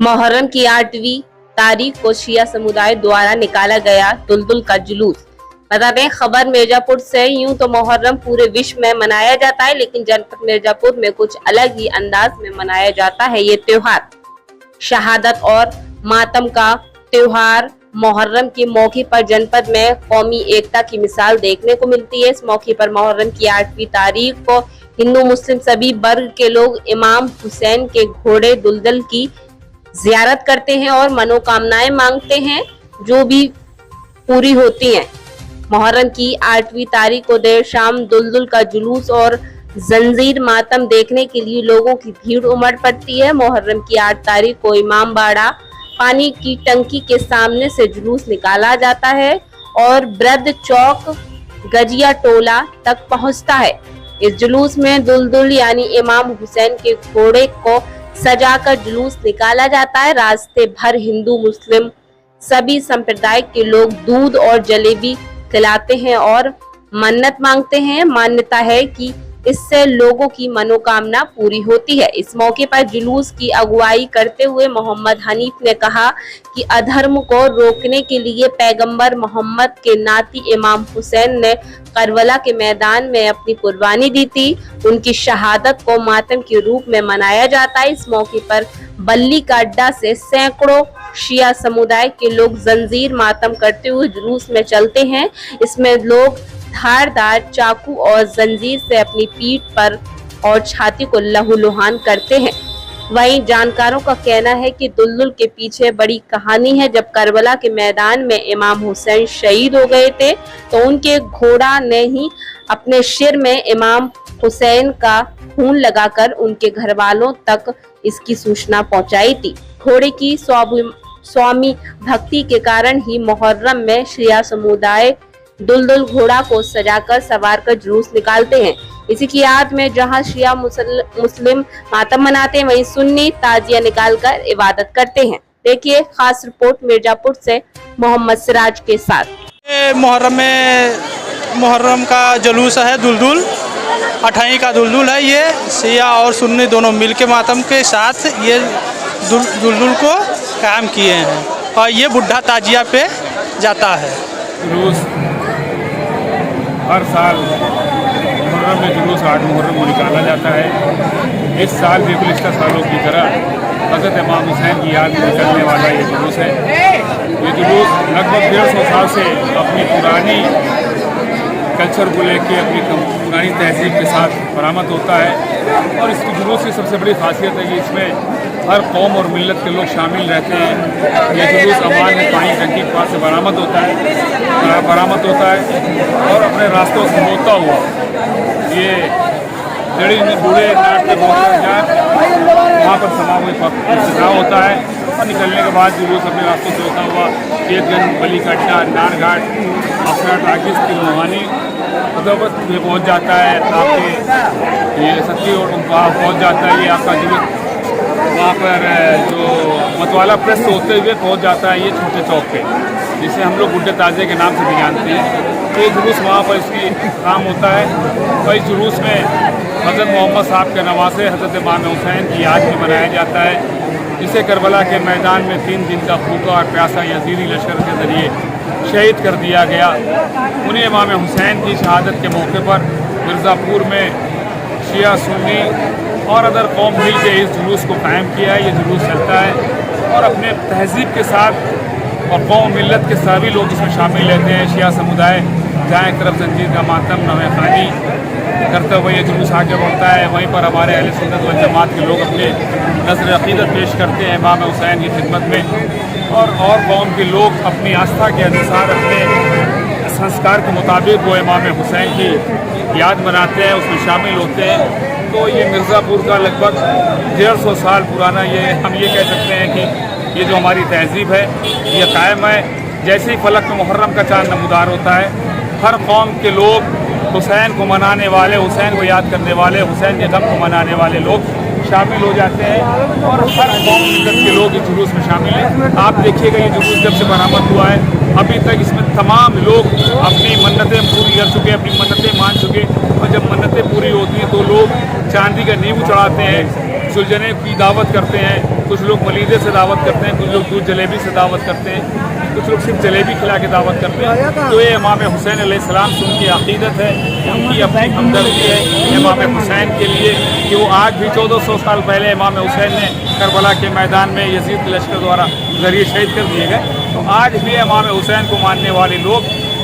मुहर्रम की 8वीं तारीख को शिया समुदाय द्वारा निकाला गया दुलदुल का जुलूस। बता दें, खबर मिर्जापुर से। यूं तो मुहर्रम पूरे विश्व में मनाया जाता है, लेकिन जनपद मिर्जापुर में कुछ अलग ही अंदाज में मनाया जाता है ये त्योहार। शहादत और मातम का त्योहार मुहर्रम के मौके पर जनपद में कौमी एकता की मिसाल देखने को मिलती है। इस मौके पर मुहर्रम की 8वीं तारीख को हिंदू मुस्लिम सभी वर्ग के लोग इमाम हुसैन के घोड़े दुलदुल की जियारत करते हैं और मनोकामनाएं मांगते हैं, जो भी पूरी होती हैं। मुहर्रम की 8वीं तारीख को देर शाम दुलदुल का जुलूस और जंजीर मातम देखने के लिए लोगों की भीड़ उमड़ पड़ती है। मुहर्रम की 8 तारीख को इमाम बाड़ा पानी की टंकी के सामने से जुलूस निकाला जाता है और ब्रद चौक गजिया टोला तक पहुंचता है। इस जुलूस में दुलदुल यानी इमाम हुसैन के घोड़े को सजाकर जुलूस निकाला जाता है। रास्ते भर हिंदू मुस्लिम सभी संप्रदाय के लोग दूध और जलेबी खिलाते हैं और मन्नत मांगते हैं। मान्यता है कि इससे लोगों की मनोकामना पूरी होती है। इस मौके पर जुलूस की अगुवाई करते हुए मोहम्मद हनीफ ने कहा कि अधर्म को रोकने के लिए पैगंबर मोहम्मद के नाती इमाम हुसैन ने करबला के मैदान में अपनी कुर्बानी दी थी। उनकी शहादत को मातम के रूप में मनाया जाता है। इस मौके पर बल्ली का अड्डा से सैकड़ों शिया समुदाय के लोग जंजीर मातम करते हुए जुलूस में चलते हैं। इसमें लोग धारदार चाकू और जंजीर से अपनी पीठ पर और छाती को लहूलुहान करते हैं। वहीं जानकारों का कहना है कि दुलदुल के पीछे बड़ी कहानी है। जब करबला के मैदान में इमाम हुसैन शहीद हो गए थे, तो उनके घोड़ा ने ही अपने सिर में इमाम हुसैन का खून लगाकर उनके घर वालों तक इसकी सूचना पहुंचाई थी। घोड़े की स्वामी भक्ति के कारण ही मुहर्रम में शिया समुदाय दुलदुल घोड़ा को सजाकर सवार कर जुलूस निकालते हैं। इसी की याद में जहां शिया मुस्लिम मातम मनाते हैं, वहीं सुन्नी ताजिया निकालकर इबादत करते हैं। देखिए खास रिपोर्ट मिर्जापुर से मोहम्मद सिराज के साथ। मुहर्रम का जुलूस है दुलदुल, 28 का दुलदुल है। ये शिया और सुन्नी दोनों मिलके मातम के साथ ये दुलदुल को कायम किए हैं और ये बुढ़ा ताजिया पे जाता है। जुलूस हर साल मुहर्रम में जुलूस 8 मुहर्रम को निकाला जाता है। इस साल भी गुज़िश्ता सालों की तरह हज़रत इमाम हुसैन की याद में निकलने वाला ये जुलूस है। ये जुलूस लगभग 150 साल से अपनी पुरानी कल्चर को लेके अपनी पुरानी तहजीब के साथ बरामद होता है। और इस जुलूस की सबसे बड़ी खासियत है कि इसमें हर कौम और मिल्लत के लोग शामिल रहते हैं। ये जुलूस अमान में पानी टंकी के पास से बरामद होता है और अपने रास्तों से होता हुआ ये जड़ी बूढ़े नाट के वहाँ पर समा हुए इफ्तिताह होता है और निकलने के बाद जुलूस अपने रास्तों से होता हुआ केतगंज, बली का अड्डा, नारघाट, अफरा टाकिस की रूहानी मतलब ये पहुँच जाता है। आपके ये सत्ती और वहाँ पहुँच जाता है। ये आपका जुलूस वहाँ पर जो मतवाला प्रेस से होते हुए पहुँच जाता है ये छोटे चौक पे, जिसे हम लोग बुढ़े ताजे के नाम से भी जानते हैं। तो ये जुलूस वहाँ पर इसकी काम होता है। और इस जुलूस में हज़रत मोहम्मद साहब के नवासे हज़रत इमाम हुसैन की याद में मनाया जाता है, जिसे करबला के मैदान में 3 दिन का भूखा और प्यासा यजीदी लश्कर के ज़रिए शहीद कर दिया गया। उन्हीं इमाम हुसैन की शहादत के मौके पर मिर्ज़ापुर में शिया सुन्नी और अदर कौम मिल के इस जुलूस को कायम किया है। ये जुलूस चलता है और अपने तहजीब के साथ और कौम मिल्लत के सभी लोग इसमें शामिल रहते हैं। शिया समुदाय जहाँ एक तरफ जंजीर का मातम नवे खानी करते हुए ये जुलूस आगे बढ़ता है, वहीं पर हमारे अहले सुन्नत वल जमात के लोग अपने नज़र अक़ीदत पेश करते हैं इमाम हुसैन की खिदमत में। और कौम के लोग अपनी आस्था के अनुसार अपने संस्कार के मुताबिक वो इमाम हुसैन की याद मनाते हैं, उसमें शामिल होते हैं। तो ये मिर्ज़ापुर का लगभग 150 साल पुराना हम ये कह सकते हैं कि ये जो हमारी तहजीब है ये कायम है। जैसे ही फलक में मुहर्रम का चाँद नमूदार होता है, हर कौम के लोग हुसैन को मनाने वाले, हुसैन को याद करने वाले, हुसैन के गम को मनाने वाले लोग शामिल हो जाते हैं और हर कौम के लोग इस जुलूस में शामिल हैं। आप देखिएगा ये जुलूस जब से बरामद हुआ है अभी तक इसमें तमाम लोग अपनी मन्नतें पूरी कर चुके, अपनी मन्नतें मान चुके। और जब मन्नतें पूरी होती हैं तो लोग चांदी का नींबू चढ़ाते हैं, सुलझने की दावत करते हैं, कुछ लोग मलीदे से दावत करते हैं, कुछ लोग दूध जलेबी से दावत करते हैं, कुछ लोग सिर्फ जलेबी खिला के दावत करते हैं। तो ये इमाम हुसैन अलैहिस्सलाम से उनकी अक़ीदत है, उनकी अपनी हमदर्दी है इमाम हुसैन के लिए कि वो आज भी 1400 साल पहले इमाम हुसैन ने करबला के मैदान में यजीद के लश्कर द्वारा ज़रिए शहीद कर दिए गए। तो आज भी इमाम हुसैन को मानने वाले लोग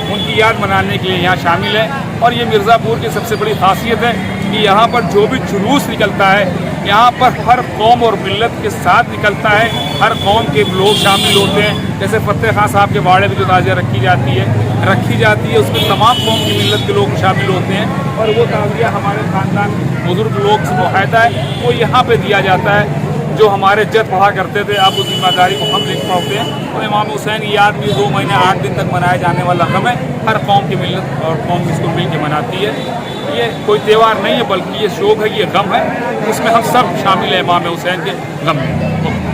उनकी याद मनाने के लिए यहाँ शामिल हैं। और ये मिर्ज़ापुर की सबसे बड़ी खासियत है कि यहाँ पर जो भी जुलूस निकलता है, यहाँ पर हर कौम और मिल्लत के साथ निकलता है, हर कौम के लोग शामिल होते हैं। जैसे फतेह खान साहब के बाड़े में जो ताज़िया रखी जाती है उसमें तमाम कौम की मिल्लत के लोग शामिल होते हैं। और वो ताज़िया हमारे ख़ानदान बुज़ुर्ग लोग से मुआहदा है, वो यहाँ पर दिया जाता है। जो हमारे जद पढ़ा करते थे, अब उस जिम्मेदारी को हम लिख पाते हैं। और इमाम हुसैन की याद में 2 महीने 8 दिन तक मनाया जाने वाला गम है, हर कौम की मिल्लत और कौम इसको मिल के मनाती है। ये कोई त्यौहार नहीं है, बल्कि ये शोक है, ये गम है, इसमें हम सब शामिल हैं इमाम हुसैन के गम में।